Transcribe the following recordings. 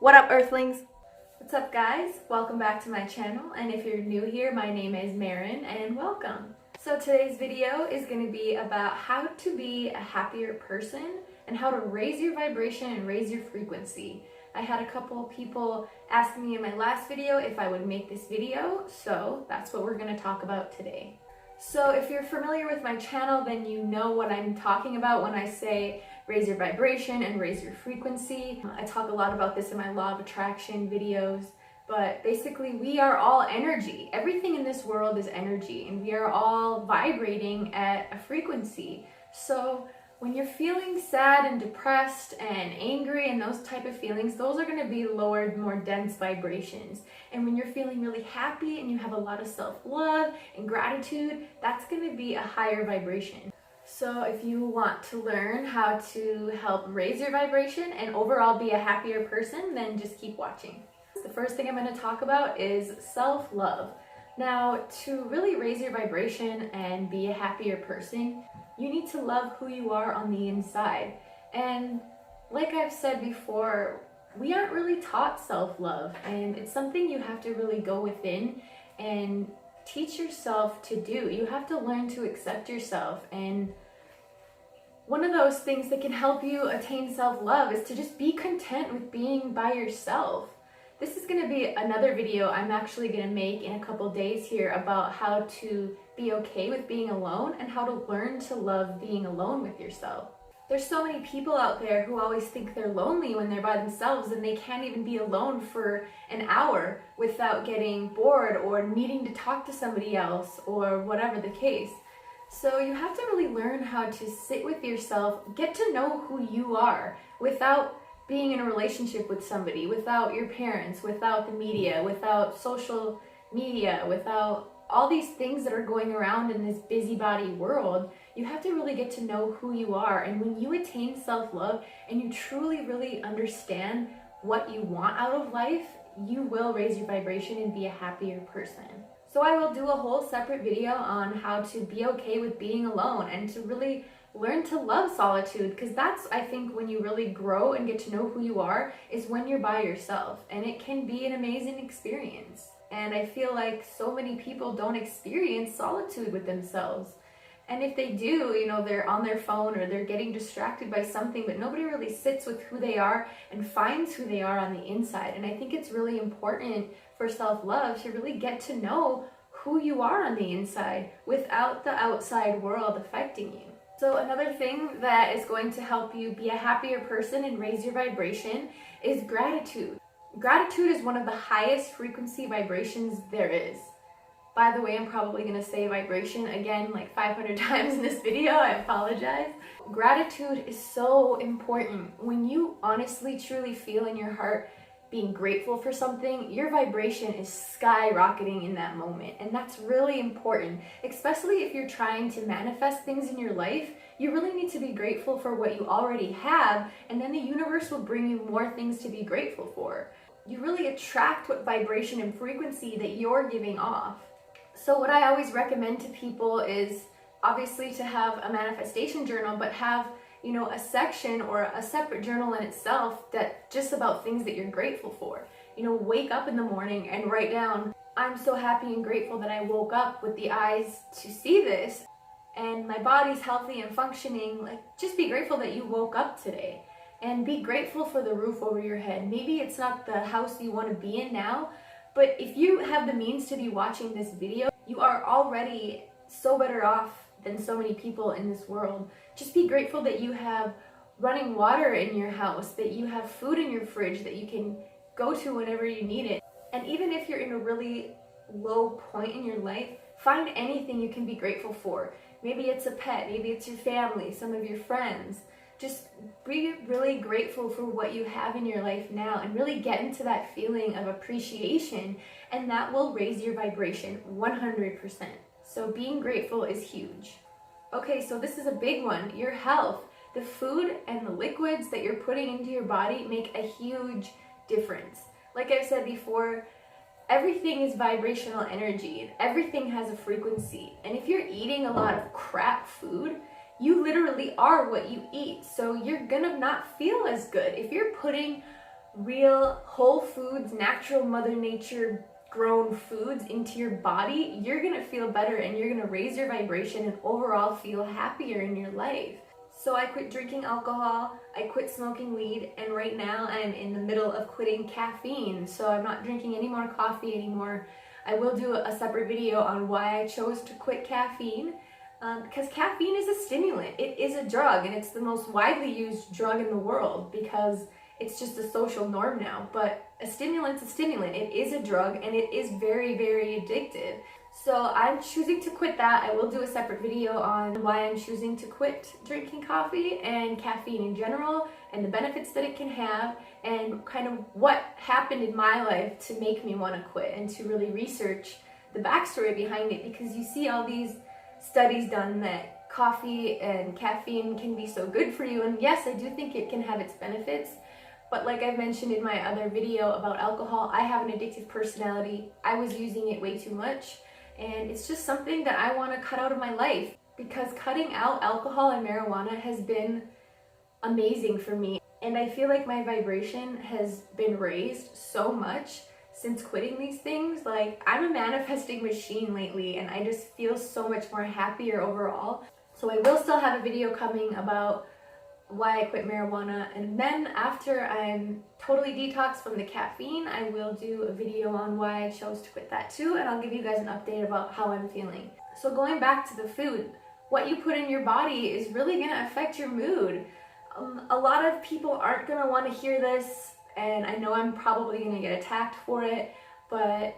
What up, earthlings? What's up, guys? Welcome back to my channel, and if you're new here, my name is Marin, and welcome. So today's video is going to be about how to be a happier person and how to raise your vibration and raise your frequency. I had a couple of people ask me in my last video if I would make this video, so that's what we're going to talk about today. So if you're familiar with my channel, then you know what I'm talking about when I say raise your vibration and raise your frequency. I talk a lot about this in my law of attraction videos, but basically we are all energy. Everything in this world is energy, and we are all vibrating at a frequency. So when you're feeling sad and depressed and angry and those type of feelings, those are going to be lowered, more dense vibrations. And when you're feeling really happy and you have a lot of self-love and gratitude, that's going to be a higher vibration. So if you want to learn how to help raise your vibration and overall be a happier person, then just keep watching. The first thing I'm going to talk about is self-love. Now, to really raise your vibration and be a happier person, you need to love who you are on the inside. And like I've said before, we aren't really taught self-love, and it's something you have to really go within and teach yourself to do. You have to learn to accept yourself, and one of those things that can help you attain self-love is to just be content with being by yourself. This is going to be another video I'm actually going to make in a couple days here about how to be okay with being alone and how to learn to love being alone with yourself. There's so many people out there who always think they're lonely when they're by themselves, and they can't even be alone for an hour without getting bored or needing to talk to somebody else or whatever the case. So you have to really learn how to sit with yourself, get to know who you are without being in a relationship with somebody, without your parents, without the media, without social media, without all these things that are going around in this busybody world. You have to really get to know who you are. And when you attain self-love and you truly, really understand what you want out of life, you will raise your vibration and be a happier person. So I will do a whole separate video on how to be okay with being alone and to really learn to love solitude, because that's, I think, when you really grow and get to know who you are, is when you're by yourself, and it can be an amazing experience. And I feel like so many people don't experience solitude with themselves. And if they do, you know, they're on their phone or they're getting distracted by something, but nobody really sits with who they are and finds who they are on the inside. And I think it's really important for self-love to really get to know who you are on the inside without the outside world affecting you. So another thing that is going to help you be a happier person and raise your vibration is gratitude. Gratitude is one of the highest frequency vibrations there is. By the way, I'm probably going to say vibration again like 500 times in this video. I apologize. Gratitude is so important. When you honestly, truly feel in your heart being grateful for something, your vibration is skyrocketing in that moment. And that's really important, especially if you're trying to manifest things in your life. You really need to be grateful for what you already have, and then the universe will bring you more things to be grateful for. You really attract what vibration and frequency that you're giving off. So what I always recommend to people is obviously to have a manifestation journal, but have, you know, a section or a separate journal in itself that just about things that you're grateful for. You know, wake up in the morning and write down, I'm so happy and grateful that I woke up with the eyes to see this, and my body's healthy and functioning. Like, just be grateful that you woke up today, and be grateful for the roof over your head. Maybe it's not the house you want to be in now, but if you have the means to be watching this video, you are already so better off than so many people in this world. Just be grateful that you have running water in your house, that you have food in your fridge that you can go to whenever you need it. And even if you're in a really low point in your life, find anything you can be grateful for. Maybe it's a pet, maybe it's your family, some of your friends. Just be really grateful for what you have in your life now and really get into that feeling of appreciation, and that will raise your vibration 100%. So being grateful is huge. Okay, so this is a big one, your health. The food and the liquids that you're putting into your body make a huge difference. Like I've said before, everything is vibrational energy. Everything has a frequency. And if you're eating a lot of crap food, you literally are what you eat. So you're gonna not feel as good. If you're putting real whole foods, natural Mother Nature grown foods into your body, you're gonna feel better and you're gonna raise your vibration and overall feel happier in your life. So I quit drinking alcohol, I quit smoking weed, and right now I'm in the middle of quitting caffeine. So I'm not drinking any more coffee anymore. I will do a separate video on why I chose to quit caffeine, because caffeine is a stimulant. It is a drug, and it's the most widely used drug in the world because it's just a social norm now. But a stimulant's a stimulant. It is a drug, and it is very, very addictive. So I'm choosing to quit that. I will do a separate video on why I'm choosing to quit drinking coffee and caffeine in general, and the benefits that it can have, and kind of what happened in my life to make me want to quit, and to really research the backstory behind it, because you see all these studies done that coffee and caffeine can be so good for you, and yes, I do think it can have its benefits. But like I've mentioned in my other video about alcohol, I have an addictive personality. I was using it way too much, and it's just something that I want to cut out of my life, because cutting out alcohol and marijuana has been amazing for me. And I feel like my vibration has been raised so much since quitting these things. Like, I'm a manifesting machine lately, and I just feel so much more happier overall. So I will still have a video coming about why I quit marijuana, and then after I'm totally detoxed from the caffeine, I will do a video on why I chose to quit that too, and I'll give you guys an update about how I'm feeling. So going back to the food, what you put in your body is really going to affect your mood. A lot of people aren't going to want to hear this, and I know I'm probably going to get attacked for it, but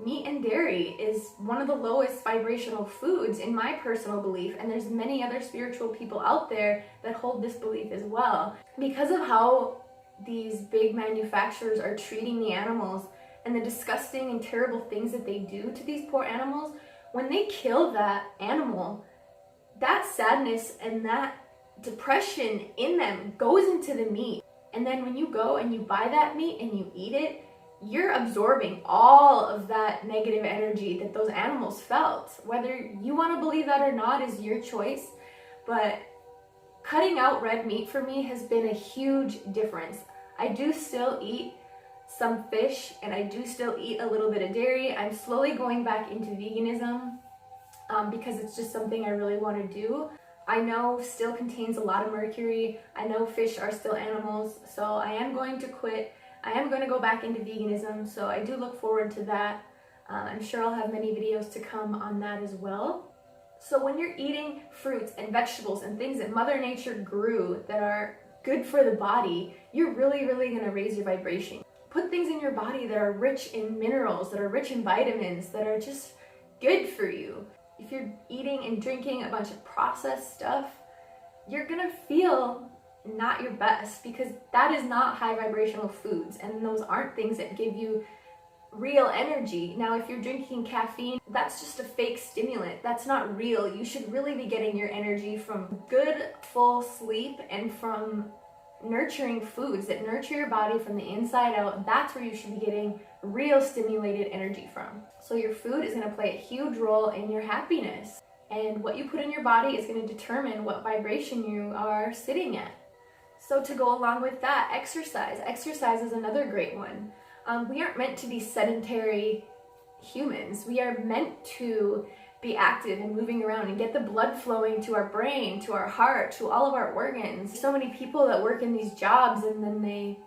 meat and dairy is one of the lowest vibrational foods in my personal belief, and there's many other spiritual people out there that hold this belief as well. Because of how these big manufacturers are treating the animals and the disgusting and terrible things that they do to these poor animals, when they kill that animal, that sadness and that depression in them goes into the meat. And then when you go and you buy that meat and you eat it, you're absorbing all of that negative energy that those animals felt. Whether you want to believe that or not is your choice, but cutting out red meat for me has been a huge difference. I do still eat some fish, and I do still eat a little bit of dairy. I'm slowly going back into veganism because it's just something I really want to do. I know still contains a lot of mercury. I know fish are still animals, so I am going to quit. I am going to go back into veganism, so I do look forward to that. I'm sure I'll have many videos to come on that as well. So when you're eating fruits and vegetables and things that Mother Nature grew that are good for the body, you're really, really going to raise your vibration. Put things in your body that are rich in minerals, that are rich in vitamins, that are just good for you. If you're eating and drinking a bunch of processed stuff, you're going to feel not your best, because that is not high vibrational foods, and those aren't things that give you real energy. Now, if you're drinking caffeine, that's just a fake stimulant. That's not real. You should really be getting your energy from good, full sleep and from nurturing foods that nurture your body from the inside out. That's where you should be getting real stimulated energy from. So your food is going to play a huge role in your happiness, and what you put in your body is going to determine what vibration you are sitting at. So to go along with that, exercise. Exercise is another great one. We aren't meant to be sedentary humans. We are meant to be active and moving around and get the blood flowing to our brain, to our heart, to all of our organs. So many people that work in these jobs and then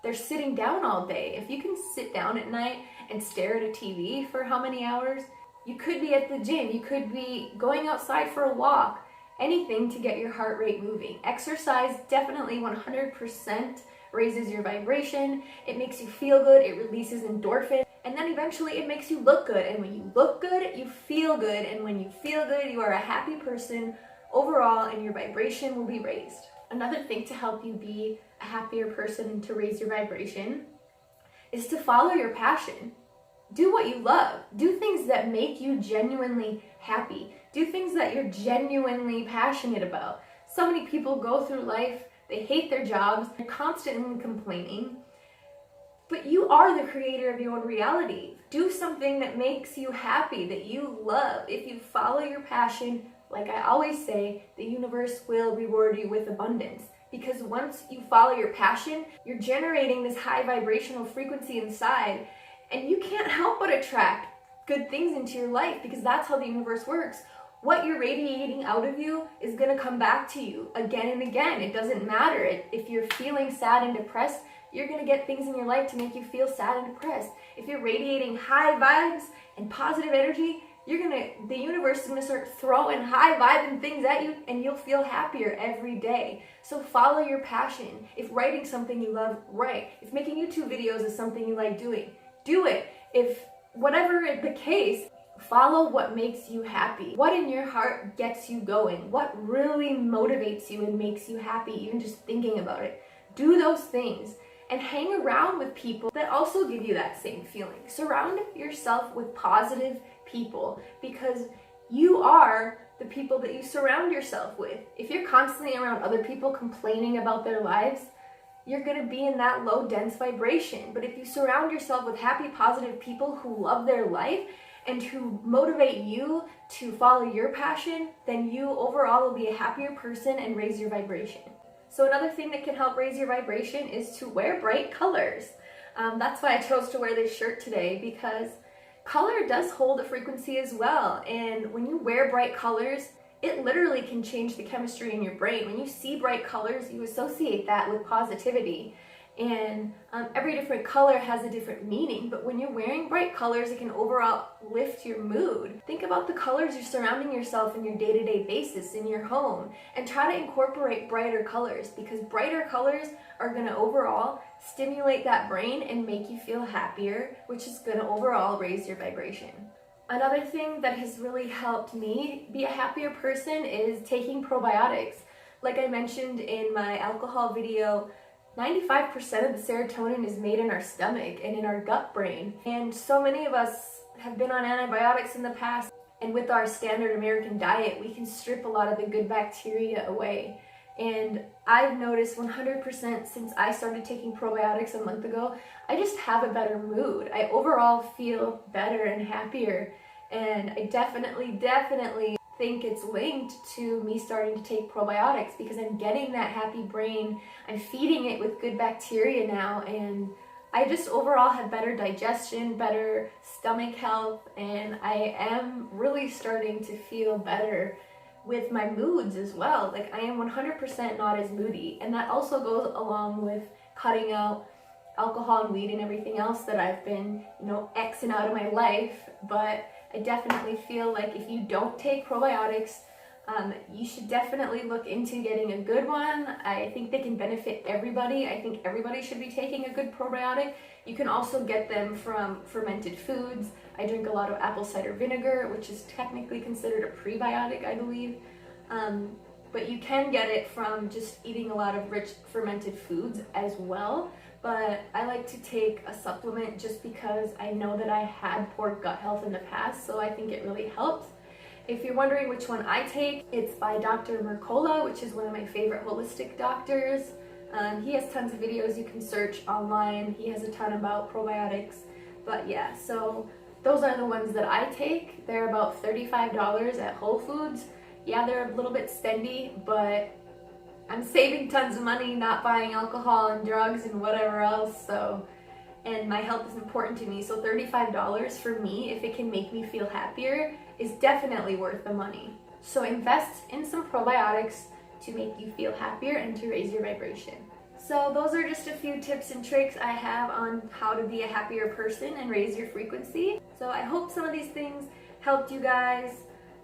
they're sitting down all day. If you can sit down at night and stare at a TV for how many hours, you could be at the gym, you could be going outside for a walk. Anything to get your heart rate moving. Exercise definitely 100% raises your vibration. It makes you feel good. It releases endorphins. And then eventually it makes you look good. And when you look good, you feel good. And when you feel good, you are a happy person overall, and your vibration will be raised. Another thing to help you be a happier person and to raise your vibration is to follow your passion. Do what you love. Do things that make you genuinely happy. Do things that you're genuinely passionate about. So many people go through life, they hate their jobs, they're constantly complaining, but you are the creator of your own reality. Do something that makes you happy, that you love. If you follow your passion, like I always say, the universe will reward you with abundance. because once you follow your passion, you're generating this high vibrational frequency inside, and you can't help but attract good things into your life because that's how the universe works. What you're radiating out of you is going to come back to you again and again. It doesn't matter. If you're feeling sad and depressed, you're going to get things in your life to make you feel sad and depressed. If you're radiating high vibes and positive energy, the universe is going to start throwing high vibing things at you, and you'll feel happier every day. So follow your passion. If writing something you love, write. If making YouTube videos is something you like doing, do it. If whatever the case, follow what makes you happy. What in your heart gets you going? What really motivates you and makes you happy, even just thinking about it? Do those things and hang around with people that also give you that same feeling. Surround yourself with positive people because you are the people that you surround yourself with. If you're constantly around other people complaining about their lives, you're going to be in that low, dense vibration. But if you surround yourself with happy, positive people who love their life and who motivate you to follow your passion, then you overall will be a happier person and raise your vibration. So another thing that can help raise your vibration is to wear bright colors. That's why I chose to wear this shirt today, because color does hold a frequency as well. And when you wear bright colors, it literally can change the chemistry in your brain. When you see bright colors, you associate that with positivity. And every different color has a different meaning, but when you're wearing bright colors, it can overall lift your mood. Think about the colors you're surrounding yourself in your day-to-day basis in your home, and try to incorporate brighter colors, because brighter colors are going to overall stimulate that brain and make you feel happier, which is going to overall raise your vibration. Another thing that has really helped me be a happier person is taking probiotics. Like I mentioned in my alcohol video, 95% of the serotonin is made in our stomach and in our gut brain. And so many of us have been on antibiotics in the past, and with our standard American diet, we can strip a lot of the good bacteria away. And I've noticed 100% since I started taking probiotics a month ago, I just have a better mood. I overall feel better and happier. And I definitely think it's linked to me starting to take probiotics, because I'm getting that happy brain. I'm feeding it with good bacteria now, and I just overall have better digestion, better stomach health, and I am really starting to feel better with my moods as well. Like, I am 100% not as moody, and that also goes along with cutting out alcohol and weed and everything else that I've been, Xing out of my life. But I definitely feel like if you don't take probiotics, you should definitely look into getting a good one. I think they can benefit everybody. I think everybody should be taking a good probiotic. You can also get them from fermented foods. I drink a lot of apple cider vinegar, which is technically considered a prebiotic, I believe. But you can get it from just eating a lot of rich fermented foods as well. But I like to take a supplement just because I know that I had poor gut health in the past, so I think it really helps. If you're wondering which one I take, it's by Dr.Mercolas, which is one of my favorite holistic doctors. He has tons of videos you can search online. He has a ton about probiotics. But yeah, so those are the ones that I take. They're about $35 at Whole Foods. Yeah, they're a little bit spendy, but I'm saving tons of money not buying alcohol and drugs and whatever else, and my health is important to me, so $35 for me, if it can make me feel happier, is definitely worth the money. So invest in some probiotics to make you feel happier and to raise your vibration. So those are just a few tips and tricks I have on how to be a happier person and raise your frequency. So I hope some of these things helped you guys.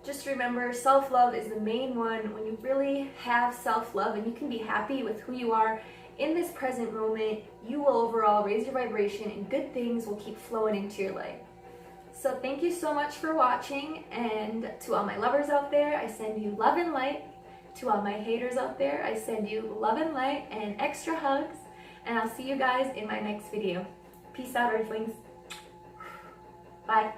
Just remember, self-love is the main one. When you really have self-love and you can be happy with who you are in this present moment, you will overall raise your vibration and good things will keep flowing into your life. So thank you so much for watching, and to all my lovers out there, I send you love and light. To all my haters out there, I send you love and light and extra hugs, and I'll see you guys in my next video. Peace out, earthlings. Bye.